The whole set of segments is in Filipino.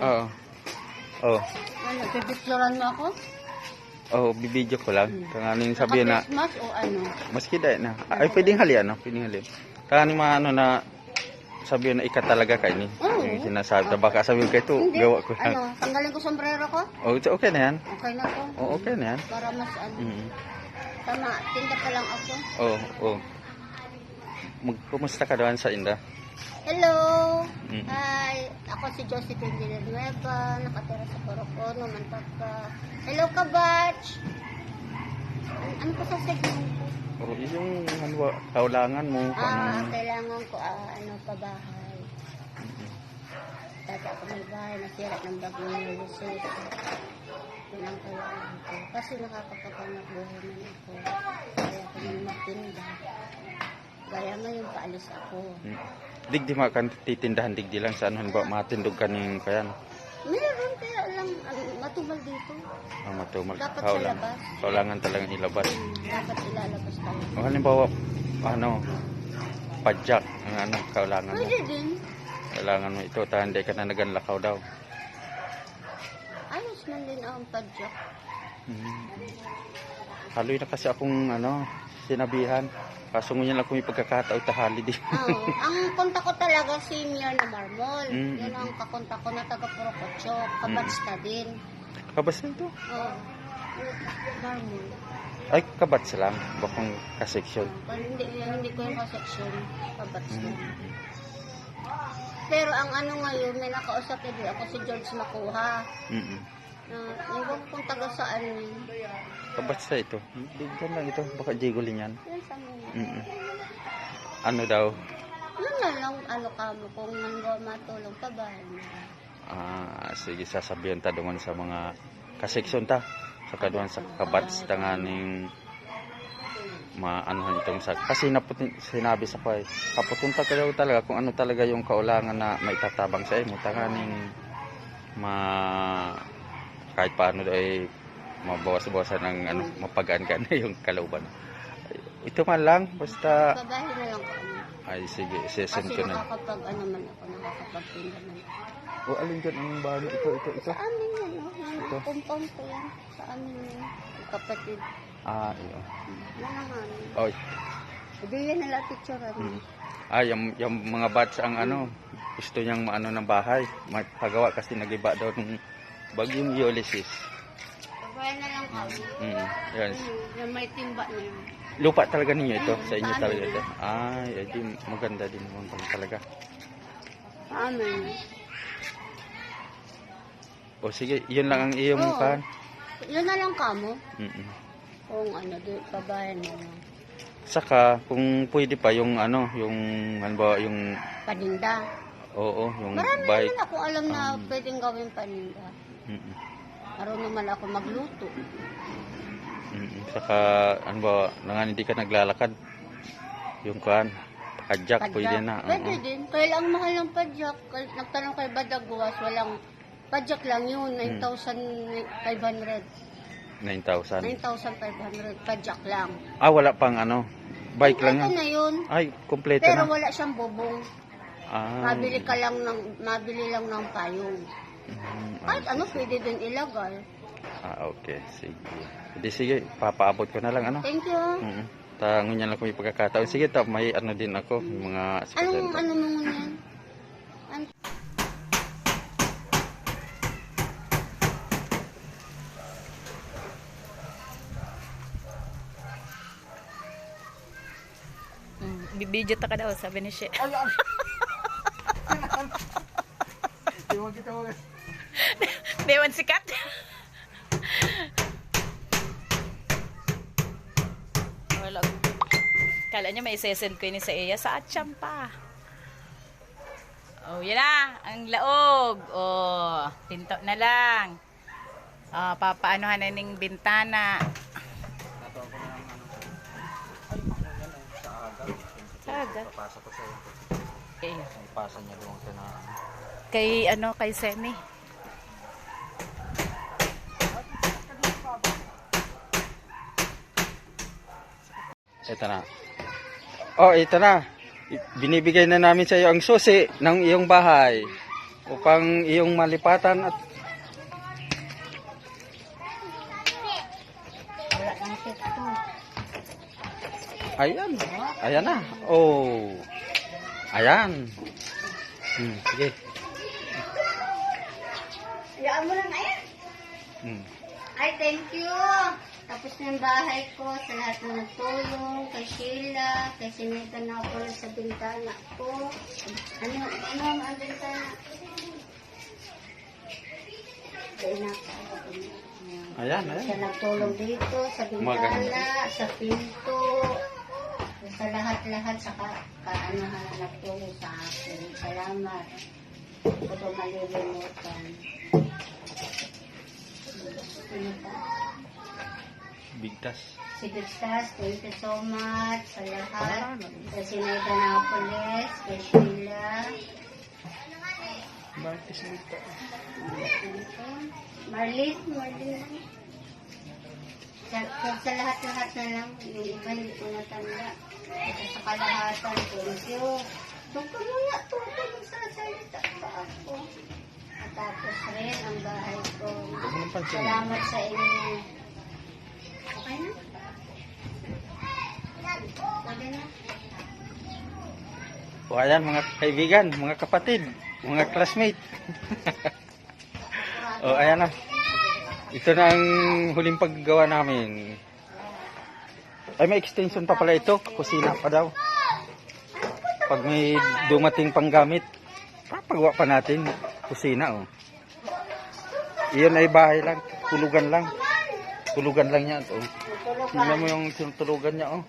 Oo. Oh. Ano, pipicturan mo ako? Oh, bibidyo ko lang. Kanganing sabihin na Christmas o ano? maski dahil na. Ay, pwedeng halian, no? Pwedeng halian. Kanganing mga ano na sabihin na ikat talaga kay ni. Oo. Yung sinasabi. Baka sabihin kayo ito, Hindi. gawa ko lang. Ano, tanggalin ko sombrero ko? Oh, okay na yan. Okay na to. Oh, okay na yan. Para mas ano. Mm. Tama, tinda pa lang ako. Oh, oh. Kumusta ka doon sa Inda? Hello! Mm. Hi! Ako si Josephine Villanueva, nakatira sa Corocono, Mantagka. Hello ka, Batch! Ano pa sa segment ko? Oh, yung ano ba, kaulangan mo. Kailangan ko ano pa bahay. Dati ako may bahay, nasira ng bagong lulusot. Yun ang kailangan ko. Kasi nakakapagpanak buhay man ako. Kaya ako nang magtinda. Gaya ngayon, paalis ako. Digdi makan titindahan digdi lang sa ano ba matindog kaning kayan. Meron kaya lang matumal dito. Matumal. Dapat sa labas. Kaulangan talagang ilabas. Dapat ilalabas talaga. O halimbawa, ano, padjak, ang ano, kaulangan mo. Pwede din. Kailangan mo ito, hindi ka na naganlakaw daw. Ayos man din ang padjak. Haloy na kasi akong, ano, sinabihan. Kaso ngunyan lang kung may pagkakataon tahali din. Ang konta ko talaga si Mier na Marmol. Mm. Yun ang kakonta ko na taga Purocotcho. Kabats na din. Kabats na ito? Oo. Marmol. Ay, kabats lang. Bakong kaseksyon. Pero hindi ko yung kaseksyon. Kabats na. Pero ang ano ngayon, may nakausap din ako si George Makuha. Iwan kung taga saan yun. Kabats na ito. Diyan lang ito. Baka jigolin yan. Yan sa mga. Ano daw? Yun na lang, ano ka mo, kung nanggawa matulong ka ba? Sige, sasabihan ta doon sa mga kaseksyon ta. Saka doon sa kabats tanganing maanuhan itong sa. Kasi sinabi sa ko ay, kaputunta ka daw talaga kung ano talaga yung kaulangan na maitatabang sa imo. Tanganing kahit paano ay mabawas-bawasan ng ano, mapagaan ka na yung kalooban. Ito man lang, basta... Babahin na lang ko. Ay, sige, isesend ko Kasi na. ano man ako, nakakapagtinda man ako. O, alin dyan ang bahay? Ito. Sa amin yan, no? Ito? Compound ko yan. Sa amin yan. Kapatid. Iyo. Yan naman. Oy. Hindi yan nila picture. Yung mga bats ang ano, gusto niyang maano ng bahay. Magpagawa kasi nagiba daw ng bagyong Ulysses. Babayan na lang kami. Yan. Yung may timba na yun. Lupa talaga ninyo ito? Sa inyo talaga ito? Ay, di maganda din naman talaga. Sa amin. O sige, yun lang ang iyong kan. Yun na lang kamo. Kung ano, babayan na lang. Saka, kung pwede pa yung ano, yung halimbawa yung... Paninda. Oo, yung marami bike. naman ako alam na pwedeng gawin paninda. Araw naman ako magluto. Saka, ano ba, nangan hindi ka naglalakad. Yung kan, padjak, pwede na. Pwede din. Kaya lang mahal ng padjak. Nagtanong kay Badagwas, walang padjak lang yun, 9,500. 9,000. 9,500, padjak lang. Wala pang ano, bike lang Kompleto yan. na yun. Ay, kompleto Pero na. wala siyang bubong. Mabili lang ng payong. Kahit ano, pwede din ilagay. Okay, sige. Sige, papaabot ko na lang ano. Thank you. Ngunyan lang kung may pagkakataon. Sige, may ano din ako, yung mga Anong ano mo yan? Bibidyo ta ka daw, sabi ni She. Dewan sikat. Wala. Kala niya may isesend ko ini sa iya sa atsam pa. Oh, yan na. Ang laog. Oh, pinto na lang. Papaanohan na ning bintana. Saga. Okay. Ipasa niya doon sa na... Kay Semi. Ito na. Ito na. Binibigay na namin sa iyo ang susi ng iyong bahay. upang iyong malipatan at Wala nang tito. ayan. Ayan na. Oh. Ayan. Sige. Hayaan mo lang ayan. Hmm. Ay, thank you. Tapos na yung bahay ko sa lahat ng nagtulong, kay Sheila, kay Sinita na ako sa bintana ko. Ano ang bintana? Kaya na Ayan, siya ayan. nagtulong dito, sa bintana, Maganda. sa pinto, sa lahat-lahat, sa kaanahan na nagtulong sa akin. Salamat. Hindi ko ito malilimutan. Bigtas. Si Bigtas, thank you so much sa lahat. Kay Sinayda Napoles, kay Sheila. Marlene. Sa lahat-lahat na lang, yung iba hindi ko natanda. Ito sa kalahatan, thank you. Tungkol sa salita pa ako. At tapos rin ang bahay ko. Salamat sa inyo. Okay na? Pwede na? O ayan mga kaibigan, mga kapatid, mga classmate. O ayan na. Ito na ang huling paggawa namin. Ay may extension pa pala ito, kusina pa daw. Pag may dumating pang gamit, papagawa pa natin kusina oh. Iyon ay bahay lang, tulugan lang. Tulugan lang yan oh. Tingnan mo yung tulugan niya oh.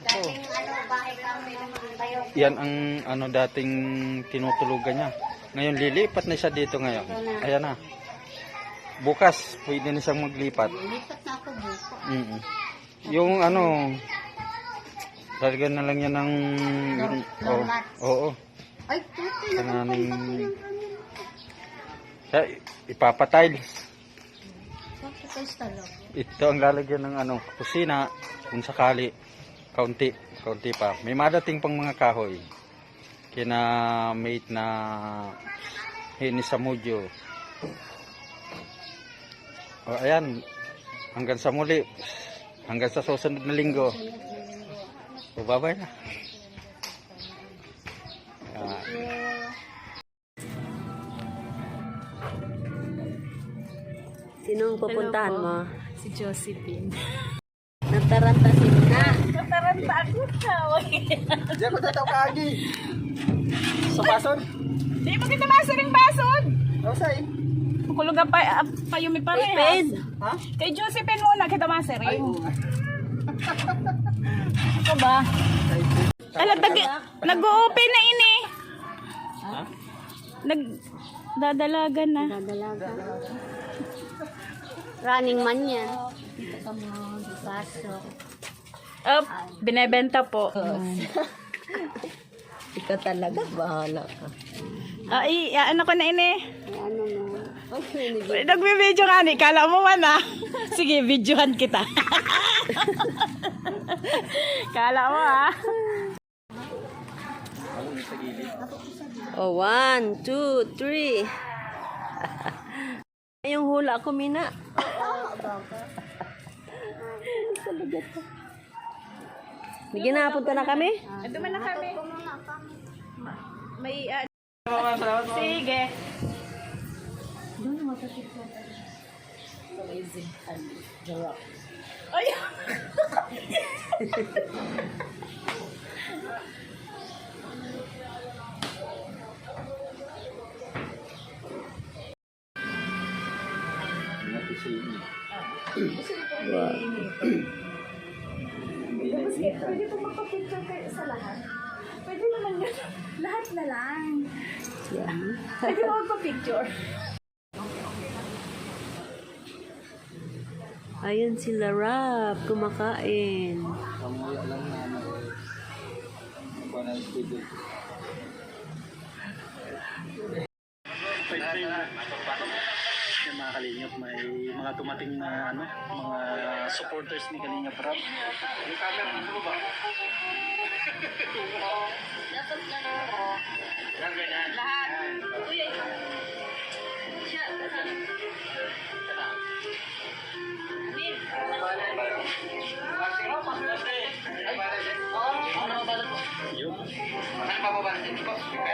Dating bahay kami naman tayo. Yan ang dating tinutulugan niya. Ngayon lilipat na siya dito ngayon. Ayan na. Bukas pwede na siyang maglipat. Lipat na ako buko. Yung lalagyan na lang yan ng Lamat. oo. Ay, tuti. Kanaming Nakapagpapin kaya ipapatiles. Bakit talaga? Ito ang lalagyan ng kusina kung sakali. Kaunti pa. May madating pang mga kahoy. Kina mate na Hini sa Mudyo. O ayan, hanggang sa muli. Hanggang sa susunod na linggo. O bye-bye na. Sinong pupuntahan mo? Si Josephine. Nataranta sila. Nataranta ako na. Diyan ko tataw ka agi. Sa bason? Di mo kita masaring bason. O say? Kulugan pa yung may parehas. Ha? Kay Josephine muna kita masaring. Ako ba? Ala, nag-o-open na ini. Ha? Nagdadalagan na. Dadalaga. Running man yan. Ito ka mo, pasok. Oh, binebenta po. Ikaw talaga, bahala ka. Ano ko na ini? Ay, ano mo? Okay, Nagbe-video ka ni. Kala mo man ah. Sige, videohan kita. Kala mo ah. Oh, 1, 2, 3. Yung hula ko, Mina. Bigyan na, punta na kami? Ito man na kami. May sige. Ay! Pwede po makapicture kayo sa lahat? Pwede naman yun. Lahat na lang. Pwede mo magpa-picture. Ayun sila Rap, kumakain. Kamuya lang na Yung mga Kalingap, may mga tumating na mga supporters ni Kalingap Rap. Yung camera mo ba? Lahat. Okay.